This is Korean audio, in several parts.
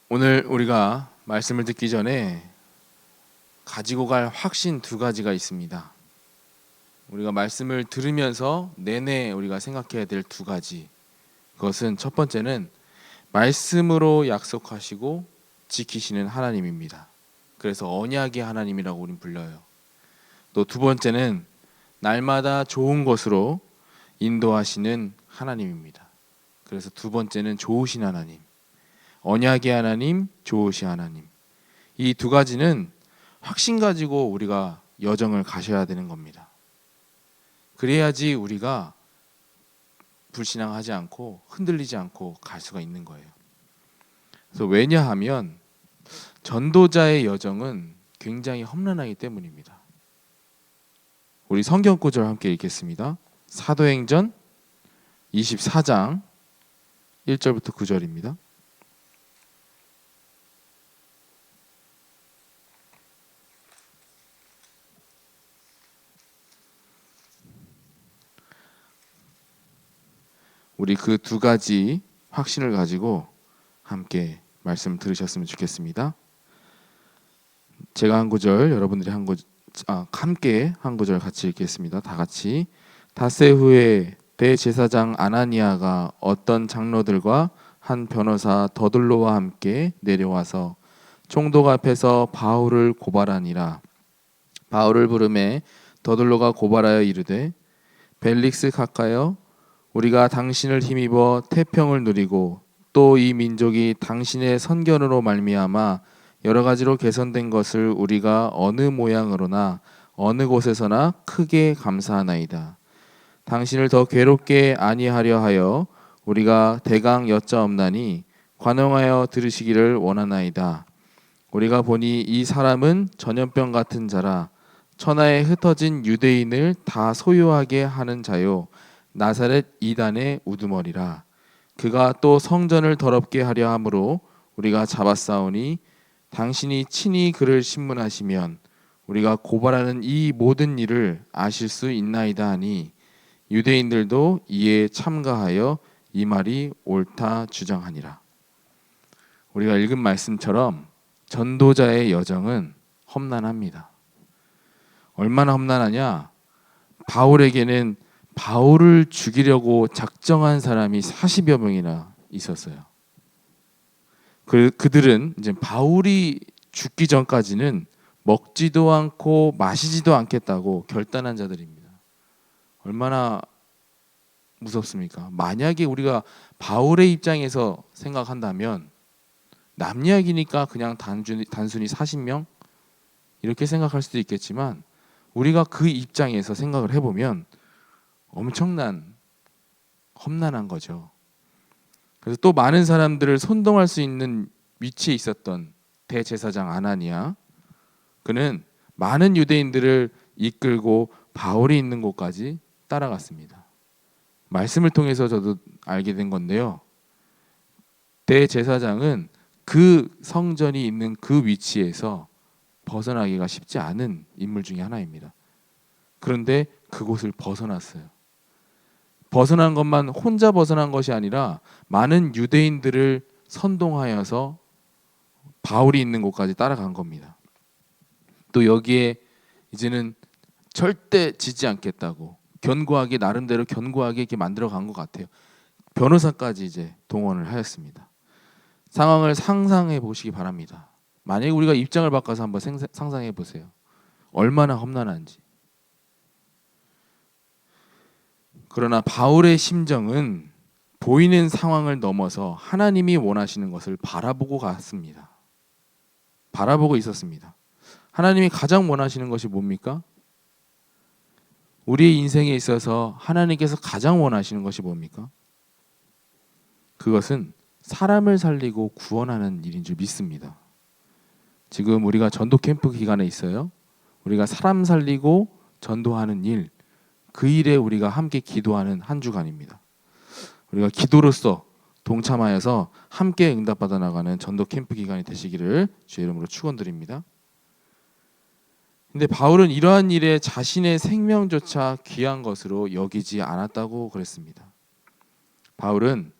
오늘 우리가 말씀을 듣기 전에 가지고 갈 확신 두 가지가 있습니다. 우리가 말씀을 들으면서 내내 우리가 생각해야 될 두 가지. 그것은 첫 번째는 말씀으로 약속하시고 지키시는 하나님입니다. 그래서 언약의 하나님이라고 우리는 불러요. 또 두 번째는 날마다 좋은 것으로 인도하시는 하나님입니다. 그래서 두 번째는 좋으신 하나님, 언약의 하나님, 좋으신 하나님. 이 두 가지는 확신 가지고 우리가 여정을 가셔야 되는 겁니다. 그래야지 우리가 불신앙하지 않고 흔들리지 않고 갈 수가 있는 거예요. 그래서 왜냐하면 전도자의 여정은 굉장히 험난하기 때문입니다. 우리 성경 구절 함께 읽겠습니다. 사도행전 24장 1절부터 9절입니다. 우리 그 두 가지 확신을 가지고 함께 말씀 들으셨으면 좋겠습니다. 제가 한 구절, 여러분들이 함께 한 구절 같이 읽겠습니다. 다 같이. 닷새 후에 대제사장 아나니아가 어떤 장로들과 한 변호사 더둘로와 함께 내려와서 총독 앞에서 바울을 고발하니라. 바울을 부르매 더둘로가 고발하여 이르되 벨릭스 각하여 우리가 당신을 힘입어 태평을 누리고 또 이 민족이 당신의 선견으로 말미암아 여러 가지로 개선된 것을 우리가 어느 모양으로나 어느 곳에서나 크게 감사하나이다. 당신을 더 괴롭게 아니하려 하여 우리가 대강 여짜옵나니 관용하여 들으시기를 원하나이다. 우리가 보니 이 사람은 전염병 같은 자라 천하에 흩어진 유대인을 다 소유하게 하는 자요 나사렛 이단의 우두머리라. 그가 또 성전을 더럽게 하려 함으로 우리가 잡았사오니 당신이 친히 그를 신문하시면 우리가 고발하는 이 모든 일을 아실 수 있나이다 하니 유대인들도 이에 참가하여 이 말이 옳다 주장하니라. 우리가 읽은 말씀처럼 전도자의 여정은 험난합니다. 얼마나 험난하냐? 바울에게는 바울을 죽이려고 작정한 사람이 40여 명이나 있었어요. 그들은 이제 바울이 죽기 전까지는 먹지도 않고 마시지도 않겠다고 결단한 자들입니다. 얼마나 무섭습니까? 만약에 우리가 바울의 입장에서 생각한다면 남 이야기니까 그냥 단순히 40명 이렇게 생각할 수도 있겠지만 우리가 그 입장에서 생각을 해보면 엄청난 험난한 거죠. 그래서 또 많은 사람들을 선동할 수 있는 위치에 있었던 대제사장 아나니아, 그는 많은 유대인들을 이끌고 바울이 있는 곳까지 따라갔습니다. 말씀을 통해서 저도 알게 된 건데요. 대제사장은 그 성전이 있는 그 위치에서 벗어나기가 쉽지 않은 인물 중에 하나입니다. 그런데 그곳을 벗어났어요. 벗어난 것만 혼자 벗어난 것이 아니라 많은 유대인들을 선동하여서 바울이 있는 곳까지 따라간 겁니다. 또 여기에 이제는 절대 지지 않겠다고 견고하게 나름대로 견고하게 이렇게 만들어 간 것 같아요. 변호사까지 이제 동원을 하였습니다. 상황을 상상해 보시기 바랍니다. 만약에 우리가 입장을 바꿔서 한번 상상해 보세요. 얼마나 험난한지. 그러나 바울의 심정은 보이는 상황을 넘어서 하나님이 원하시는 것을 바라보고 갔습니다. 바라보고 있었습니다. 하나님이 가장 원하시는 것이 뭡니까? 우리의 인생에 있어서 하나님께서 가장 원하시는 것이 뭡니까? 그것은 사람을 살리고 구원하는 일인 줄 믿습니다. 지금 우리가 전도 캠프 기간에 있어요. 우리가 사람 살리고 전도하는 일, 그 일에 우리가 함께 기도하는 한 주간입니다. 우리가 기도로서 동참하여서 함께 응답받아 나가는 전도 캠프 기간이 되시기를 주의 이름으로 축원드립니다. 근데 바울은 이러한 일에 자신의 생명조차 귀한 것으로 여기지 않았다고 그랬습니다. 바울은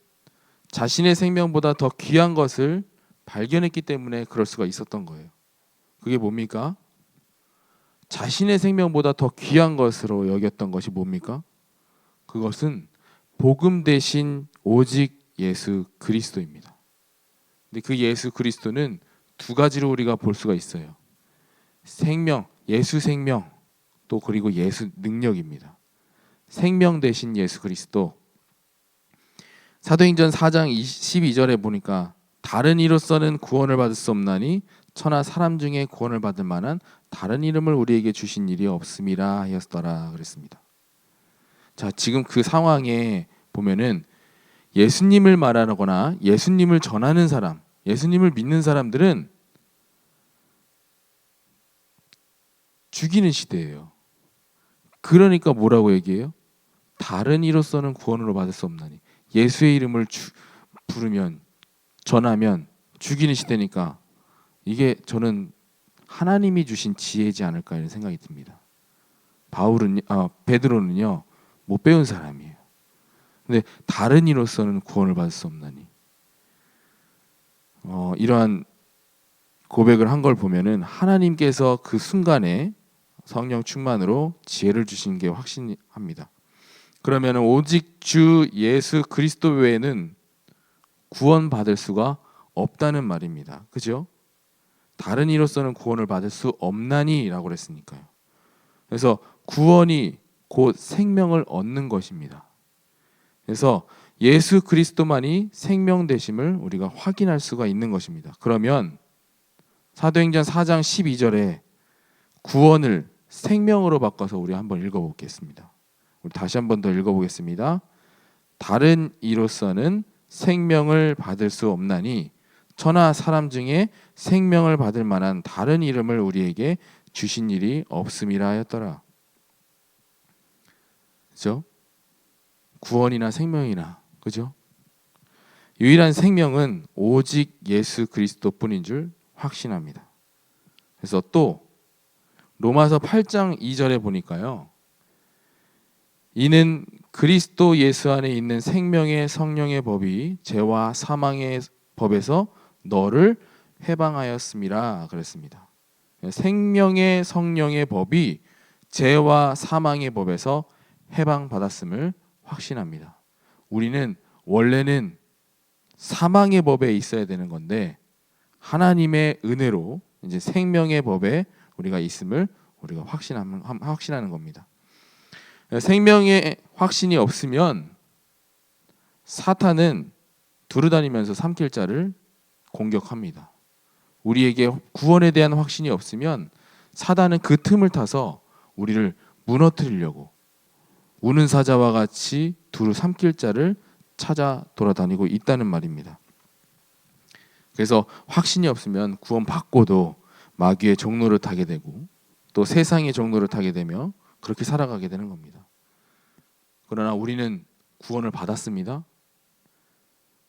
자신의 생명보다 더 귀한 것을 발견했기 때문에 그럴 수가 있었던 거예요. 그게 뭡니까? 자신의 생명보다 더 귀한 것으로 여겼던 것이 뭡니까? 그것은 복음 대신 오직 예수 그리스도입니다. 근데 그 예수 그리스도는 두 가지로 우리가 볼 수가 있어요. 생명, 예수 생명, 또 그리고 예수 능력입니다. 생명 대신 예수 그리스도. 사도행전 4장 12절에 보니까 다른 이로서는 구원을 받을 수 없나니 천하 사람 중에 구원을 받을 만한 다른 이름을 우리에게 주신 일이 없음이라 하였더라 그랬습니다. 자, 지금 그 상황에 보면은 예수님을 말하거나 예수님을 전하는 사람, 예수님을 믿는 사람들은 죽이는 시대예요. 그러니까 뭐라고 얘기해요? 다른 이로서는 구원으로 받을 수 없나니. 예수의 이름을 부르면, 전하면 죽이는 시대니까 이게 저는 하나님이 주신 지혜지 않을까 이런 생각이 듭니다. 베드로는요 못 배운 사람이에요. 근데 다른 이로서는 구원을 받을 수 없나니. 이러한 고백을 한 걸 보면은 하나님께서 그 순간에 성령 충만으로 지혜를 주신 게 확신합니다. 그러면 오직 주 예수 그리스도 외에는 구원받을 수가 없다는 말입니다. 그죠? 다른 이로서는 구원을 받을 수 없나니 라고 그랬으니까요. 그래서 구원이 곧 생명을 얻는 것입니다. 그래서 예수 그리스도만이 생명 되심을 우리가 확인할 수가 있는 것입니다. 그러면 사도행전 4장 12절에 구원을 생명으로 바꿔서 우리 한번 읽어보겠습니다. 우리 다시 한번 더 읽어보겠습니다. 다른 이로서는 생명을 받을 수 없나니 천하 사람 중에 생명을 받을 만한 다른 이름을 우리에게 주신 일이 없음이라 하였더라. 그죠? 구원이나 생명이나, 그죠? 유일한 생명은 오직 예수 그리스도뿐인 줄 확신합니다. 그래서 또 로마서 8장 2절에 보니까요. 이는 그리스도 예수 안에 있는 생명의 성령의 법이 죄와 사망의 법에서 너를 해방하였음이라 그랬습니다. 생명의 성령의 법이 죄와 사망의 법에서 해방받았음을 확신합니다. 우리는 원래는 사망의 법에 있어야 되는 건데 하나님의 은혜로 이제 생명의 법에 우리가 있음을 우리가 확신하는 겁니다. 생명의 확신이 없으면 사탄은 두루다니면서 삼킬 자를 공격합니다. 우리에게 구원에 대한 확신이 없으면 사단은 그 틈을 타서 우리를 무너뜨리려고 우는 사자와 같이 두루 삼킬 자를 찾아 돌아다니고 있다는 말입니다. 그래서 확신이 없으면 구원 받고도 마귀의 종노를 타게 되고 또 세상의 종노를 타게 되며 그렇게 살아가게 되는 겁니다. 그러나 우리는 구원을 받았습니다.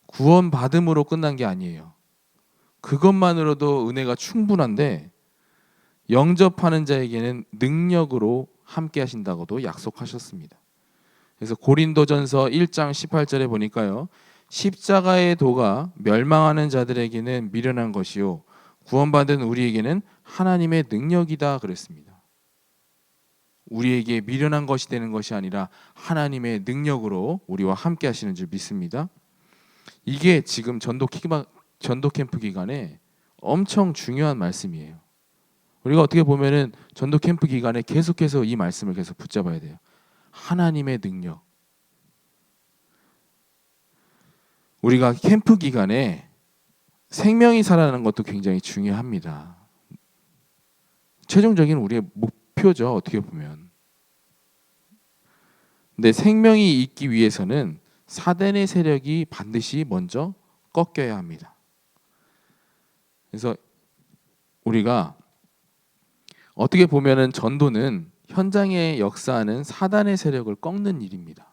구원 받음으로 끝난 게 아니에요. 그것만으로도 은혜가 충분한데 영접하는 자에게는 능력으로 함께 하신다고도 약속하셨습니다. 그래서 고린도전서 1장 18절에 보니까요. 십자가의 도가 멸망하는 자들에게는 미련한 것이요 구원받은 우리에게는 하나님의 능력이다 그랬습니다. 우리에게 미련한 것이 되는 것이 아니라 하나님의 능력으로 우리와 함께 하시는 줄 믿습니다. 이게 지금 전도 캠프 기간에 엄청 중요한 말씀이에요. 우리가 어떻게 보면은 전도 캠프 기간에 계속해서 이 말씀을 계속 붙잡아야 돼요. 하나님의 능력. 우리가 캠프 기간에 생명이 살아나는 것도 굉장히 중요합니다. 최종적인 우리의 목표죠. 어떻게 보면. 근데 생명이 있기 위해서는 사단의 세력이 반드시 먼저 꺾여야 합니다. 그래서 우리가 어떻게 보면은 전도는 현장에 역사하는 사단의 세력을 꺾는 일입니다.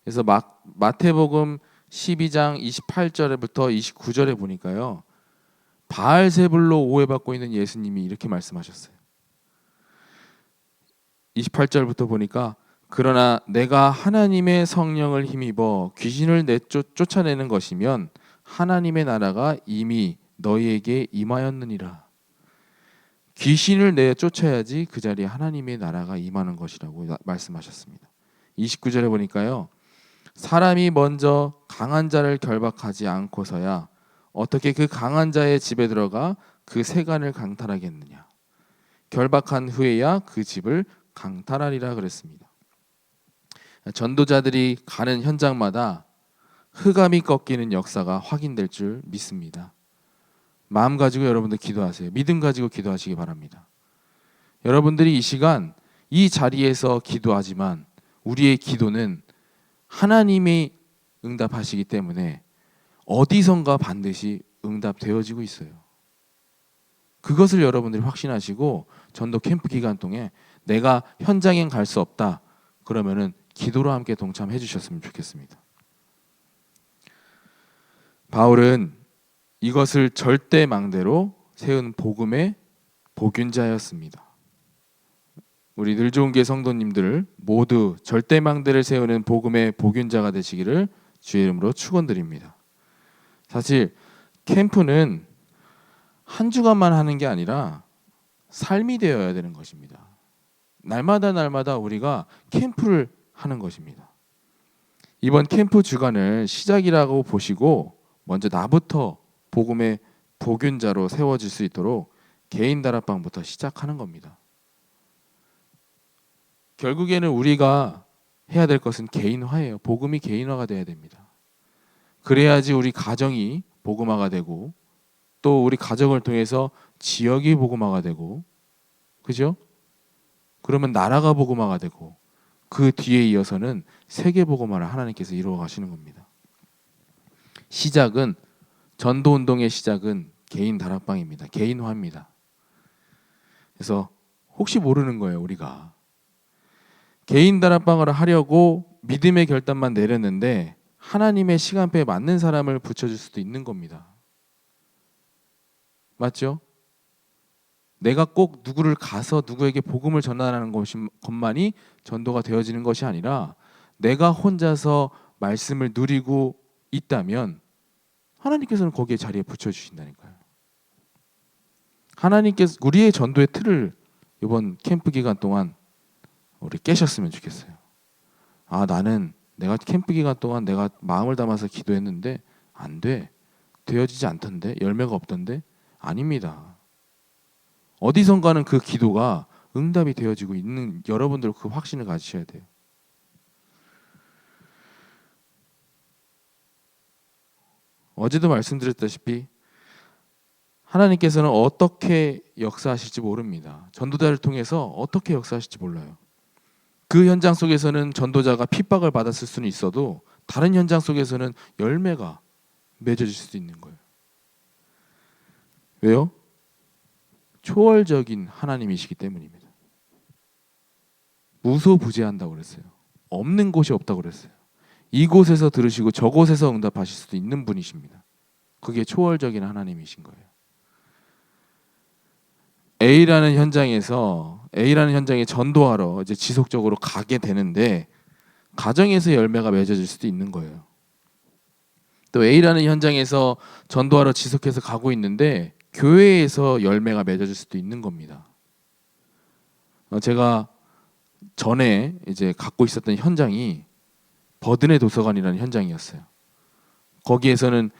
그래서 마태복음 12장 28절부터 29절에 보니까요. 바알세불로 오해받고 있는 예수님이 이렇게 말씀하셨어요. 28절부터 보니까 그러나 내가 하나님의 성령을 힘입어 귀신을 쫓아내는 것이면 하나님의 나라가 이미 너희에게 임하였느니라. 귀신을 내쫓아야지 그 자리에 하나님의 나라가 임하는 것이라고 말씀하셨습니다. 29절에 보니까요. 사람이 먼저 강한 자를 결박하지 않고서야 어떻게 그 강한 자의 집에 들어가 그 세간을 강탈하겠느냐. 결박한 후에야 그 집을 강탈하리라 그랬습니다. 전도자들이 가는 현장마다 흑암이 꺾이는 역사가 확인될 줄 믿습니다. 마음 가지고 여러분들 기도하세요. 믿음 가지고 기도하시기 바랍니다. 여러분들이 이 시간 이 자리에서 기도하지만 우리의 기도는 하나님이 응답하시기 때문에 어디선가 반드시 응답되어지고 있어요. 그것을 여러분들이 확신하시고 전도 캠프 기간 동안 내가 현장엔 갈 수 없다. 그러면은 기도로 함께 동참해 주셨으면 좋겠습니다. 바울은 이것을 절대 망대로 세운 복음의 복균자였습니다. 우리 늘 좋은 교회 성도님들 모두 절대 망대를 세우는 복음의 복균자가 되시기를 주의 이름으로 축원드립니다. 사실 캠프는 한 주간만 하는 게 아니라 삶이 되어야 되는 것입니다. 날마다 우리가 캠프를 하는 것입니다. 이번 캠프 주간을 시작이라고 보시고 먼저 나부터 복음의 복균자로 세워질 수 있도록 개인 다락방부터 시작하는 겁니다. 결국에는 우리가 해야 될 것은 개인화예요. 복음이 개인화가 돼야 됩니다. 그래야지 우리 가정이 복음화가 되고 또 우리 가정을 통해서 지역이 복음화가 되고 그죠? 그러면 나라가 복음화가 되고 그 뒤에 이어서는 세계 복음화를 하나님께서 이루어 가시는 겁니다. 시작은 전도운동의 시작은 개인 다락방입니다. 개인화입니다. 그래서 혹시 모르는 거예요. 우리가 개인 다락방을 하려고 믿음의 결단만 내렸는데 하나님의 시간표에 맞는 사람을 붙여줄 수도 있는 겁니다. 맞죠? 내가 꼭 누구를 가서 누구에게 복음을 전하는 것만이 전도가 되어지는 것이 아니라 내가 혼자서 말씀을 누리고 있다면 하나님께서는 거기에 자리에 붙여주신다니까요. 하나님께서 우리의 전도의 틀을 이번 캠프 기간 동안 우리 깨셨으면 좋겠어요. 아, 나는 내가 캠프 기간 동안 내가 마음을 담아서 기도했는데 안 돼. 되어지지 않던데? 열매가 없던데? 아닙니다. 어디선가는 그 기도가 응답이 되어지고 있는 여러분들 그 확신을 가지셔야 돼요. 어제도 말씀드렸다시피 하나님께서는 어떻게 역사하실지 모릅니다. 전도자를 통해서 어떻게 역사하실지 몰라요. 그 현장 속에서는 전도자가 핍박을 받았을 수는 있어도 다른 현장 속에서는 열매가 맺어질 수도 있는 거예요. 왜요? 초월적인 하나님이시기 때문입니다. 무소부재한다고 그랬어요. 없는 곳이 없다고 그랬어요. 이곳에서 들으시고 저곳에서 응답하실 수도 있는 분이십니다. 그게 초월적인 하나님이신 거예요. A라는 현장에 전도하러 이제 지속적으로 가게 되는데 가정에서 열매가 맺어질 수도 있는 거예요. 또 A라는 현장에서 전도하러 지속해서 가고 있는데 교회에서 열매가 맺어질 수도 있는 겁니다. 제가 전에 이제 갖고 있었던 현장이 버든의 도서관이라는 현장이었어요. 거기에서는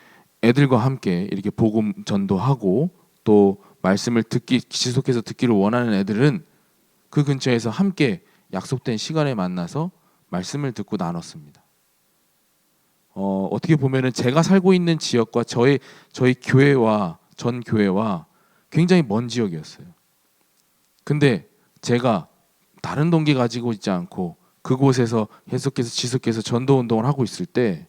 애들과 함께 이렇게 복음 전도하고 또 말씀을 지속해서 듣기를 원하는 애들은 그 근처에서 함께 약속된 시간에 만나서 말씀을 듣고 나눴습니다. 어떻게 보면은 제가 살고 있는 지역과 저희 교회와 전 교회와 굉장히 먼 지역이었어요. 근데 제가 다른 동기 가지고 있지 않고 그곳에서 계속해서 지속해서 전도 운동을 하고 있을 때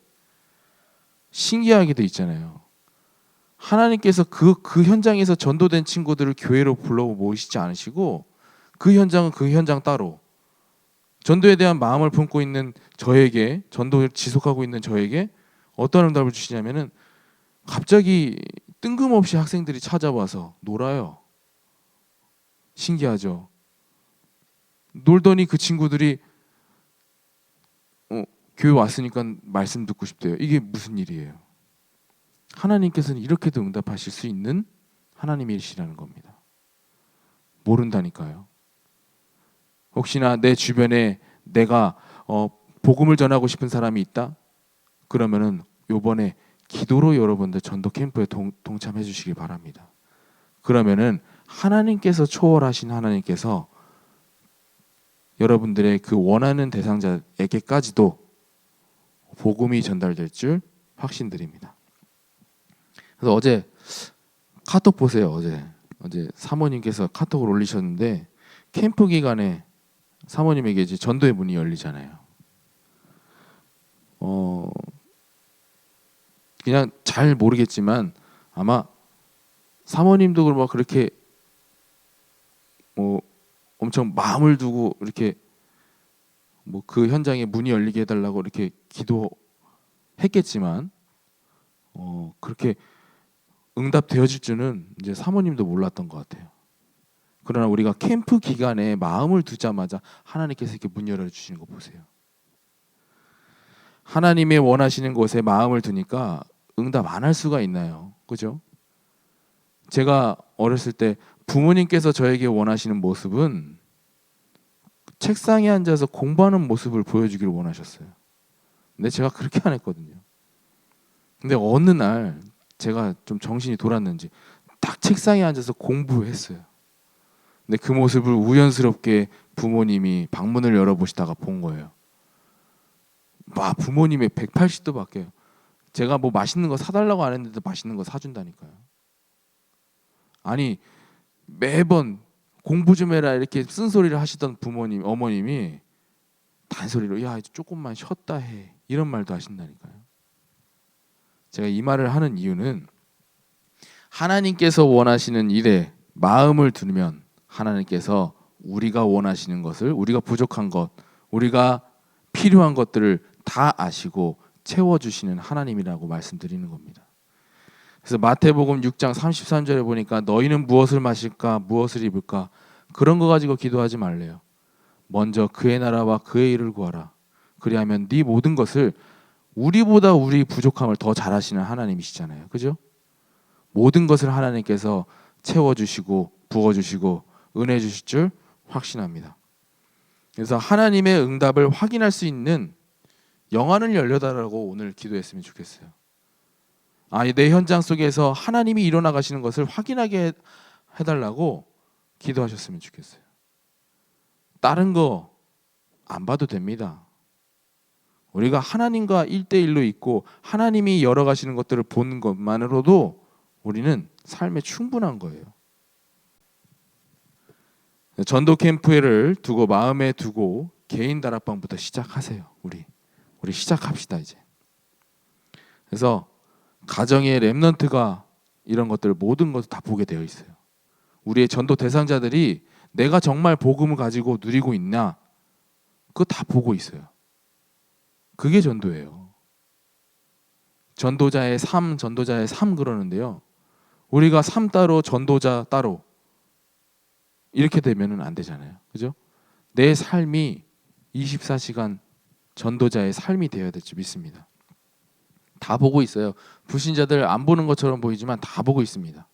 신기하게도 있잖아요. 하나님께서 그 현장에서 전도된 친구들을 교회로 불러 모이시지 않으시고 그 현장은 그 현장 따로 전도에 대한 마음을 품고 있는 저에게 전도를 지속하고 있는 저에게 어떤 응답을 주시냐면은 갑자기 뜬금없이 학생들이 찾아와서 놀아요. 신기하죠. 놀더니 그 친구들이 교회 왔으니까 말씀 듣고 싶대요. 이게 무슨 일이에요? 하나님께서는 이렇게도 응답하실 수 있는 하나님이시라는 겁니다. 모른다니까요. 혹시나 내 주변에 내가 복음을 전하고 싶은 사람이 있다? 그러면은 요번에 기도로 여러분들 전도 캠프에 동참해 주시길 바랍니다. 그러면은 하나님께서 초월하신 하나님께서 여러분들의 그 원하는 대상자에게까지도 복음이 전달될 줄 확신드립니다. 그래서 어제 카톡 보세요. 어제 사모님께서 카톡을 올리셨는데 캠프 기간에 사모님에게 이제 전도의 문이 열리잖아요. 그냥 잘 모르겠지만 아마 사모님도 뭐 그렇게 뭐 엄청 마음을 두고 이렇게 뭐 그 현장에 문이 열리게 해달라고 이렇게 기도했겠지만 그렇게 응답되어질 줄은 이제 사모님도 몰랐던 것 같아요. 그러나 우리가 캠프 기간에 마음을 두자마자 하나님께서 이렇게 문 열어주시는 거 보세요. 하나님의 원하시는 곳에 마음을 두니까 응답 안 할 수가 있나요? 그죠? 제가 어렸을 때 부모님께서 저에게 원하시는 모습은 책상에 앉아서 공부하는 모습을 보여주기를 원하셨어요. 근데 제가 그렇게 안 했거든요. 근데 어느 날 제가 좀 정신이 돌았는지 딱 책상에 앉아서 공부했어요. 근데 그 모습을 우연스럽게 부모님이 방문을 열어보시다가 본 거예요. 막 부모님의 180도 바뀌어요. 제가 뭐 맛있는 거 사달라고 안 했는데 맛있는 거 사준다니까요. 아니 매번 공부 좀 해라 이렇게 쓴소리를 하시던 부모님, 어머님이 단소리로 야 이제 조금만 쉬었다 해 이런 말도 하신다니까요. 제가 이 말을 하는 이유는 하나님께서 원하시는 일에 마음을 두면 하나님께서 우리가 원하시는 것을, 우리가 부족한 것, 우리가 필요한 것들을 다 아시고 채워주시는 하나님이라고 말씀드리는 겁니다. 그래서 마태복음 6장 33절에 보니까 너희는 무엇을 마실까 무엇을 입을까 그런 거 가지고 기도하지 말래요. 먼저 그의 나라와 그의 일을 구하라. 그리하면 네 모든 것을 우리보다 우리 부족함을 더 잘하시는 하나님이시잖아요. 그죠? 모든 것을 하나님께서 채워주시고 부어주시고 은혜 주실 줄 확신합니다. 그래서 하나님의 응답을 확인할 수 있는 영안을 열려달라고 오늘 기도했으면 좋겠어요. 내 현장 속에서 하나님이 일어나가시는 것을 확인하게 해달라고 기도하셨으면 좋겠어요. 다른 거 안 봐도 됩니다. 우리가 하나님과 1대1로 있고 하나님이 열어가시는 것들을 보는 것만으로도 우리는 삶에 충분한 거예요. 전도 캠프를 두고 마음에 두고 개인 다락방부터 시작하세요. 우리 시작합시다 이제. 그래서 가정의 렘넌트가 이런 것들 모든 것을 다 보게 되어 있어요. 우리의 전도 대상자들이 내가 정말 복음을 가지고 누리고 있나 그거 다 보고 있어요. 그게 전도예요. 전도자의 삶 그러는데요. 우리가 삶 따로 전도자 따로 이렇게 되면은 안 되잖아요. 그죠? 내 삶이 24시간 전도자의 삶이 되어야 될 줄 믿습니다. 다 보고 있어요. 불신자들 안 보는 것처럼 보이지만 다 보고 있습니다.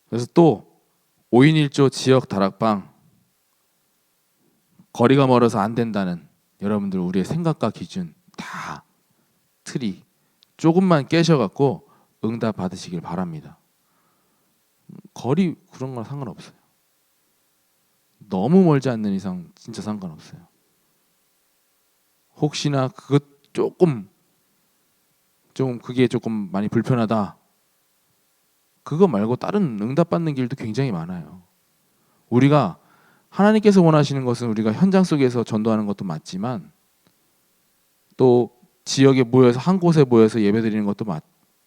그래서 또 5인 1조 지역 다락방 거리가 멀어서 안 된다는 여러분들 우리의 생각과 기준 다 틀이 조금만 깨셔갖고 응답 받으시길 바랍니다. 거리 그런 건 상관없어요. 너무 멀지 않는 이상 진짜 상관없어요. 혹시나 그것 그게 조금 많이 불편하다. 그거 말고 다른 응답받는 길도 굉장히 많아요. 우리가 하나님께서 원하시는 것은 우리가 현장 속에서 전도하는 것도 맞지만 또 지역에 모여서 한 곳에 모여서 예배드리는 것도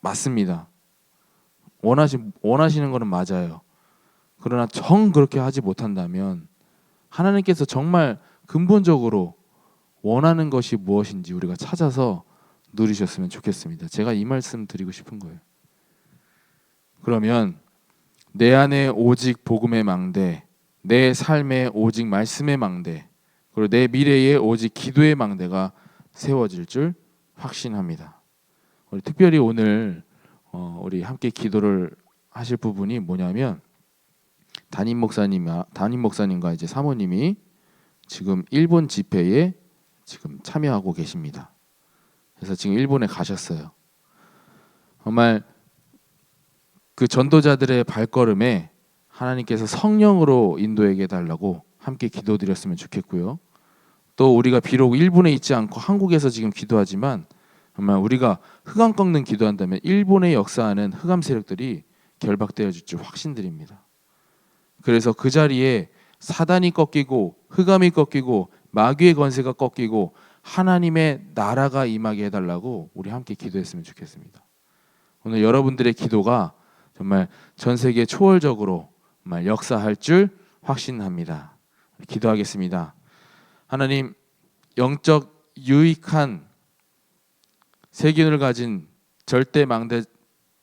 맞습니다. 원하시는 것은 맞아요. 그러나 정 그렇게 하지 못한다면 하나님께서 정말 근본적으로 원하는 것이 무엇인지 우리가 찾아서 누리셨으면 좋겠습니다. 제가 이 말씀 드리고 싶은 거예요. 그러면 내 안에 오직 복음의 망대, 내 삶에 오직 말씀의 망대, 그리고 내 미래에 오직 기도의 망대가 세워질 줄 확신합니다. 우리 특별히 오늘 우리 함께 기도를 하실 부분이 뭐냐면 담임 목사님과 이제 사모님이 지금 일본 집회에 지금 참여하고 계십니다. 그래서 지금 일본에 가셨어요. 정말 그 전도자들의 발걸음에 하나님께서 성령으로 인도해 달라고 함께 기도드렸으면 좋겠고요. 또 우리가 비록 일본에 있지 않고 한국에서 지금 기도하지만 정말 우리가 흑암 꺾는 기도한다면 일본에 역사하는 흑암 세력들이 결박되어 줄 줄 확신드립니다. 그래서 그 자리에 사단이 꺾이고 흑암이 꺾이고 마귀의 권세가 꺾이고 하나님의 나라가 임하게 해달라고 우리 함께 기도했으면 좋겠습니다. 오늘 여러분들의 기도가 정말 전 세계 초월적으로 정말 역사할 줄 확신합니다. 기도하겠습니다. 하나님, 영적 유익한 세균을 가진 절대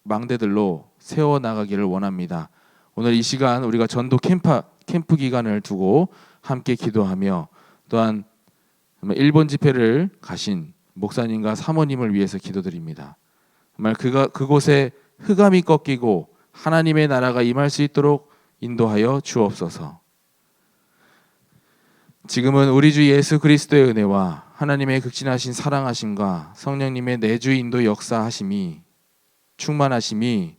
망대들로 세워 나가기를 원합니다. 오늘 이 시간 우리가 전도 캠프 기간을 두고 함께 기도하며 또한 일본 집회를 가신 목사님과 사모님을 위해서 기도드립니다. 정말 그곳에 흑암이 꺾이고 하나님의 나라가 임할 수 있도록 인도하여 주옵소서. 지금은 우리 주 예수 그리스도의 은혜와 하나님의 극진하신 사랑하심과 성령님의 내주 인도 역사하심이 충만하심이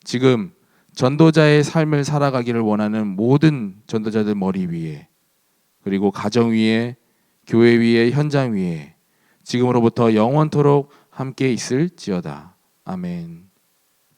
지금 전도자의 삶을 살아가기를 원하는 모든 전도자들 머리 위에 그리고 가정 위에 교회 위에 현장 위에 지금으로부터 영원토록 함께 있을지어다. 아멘.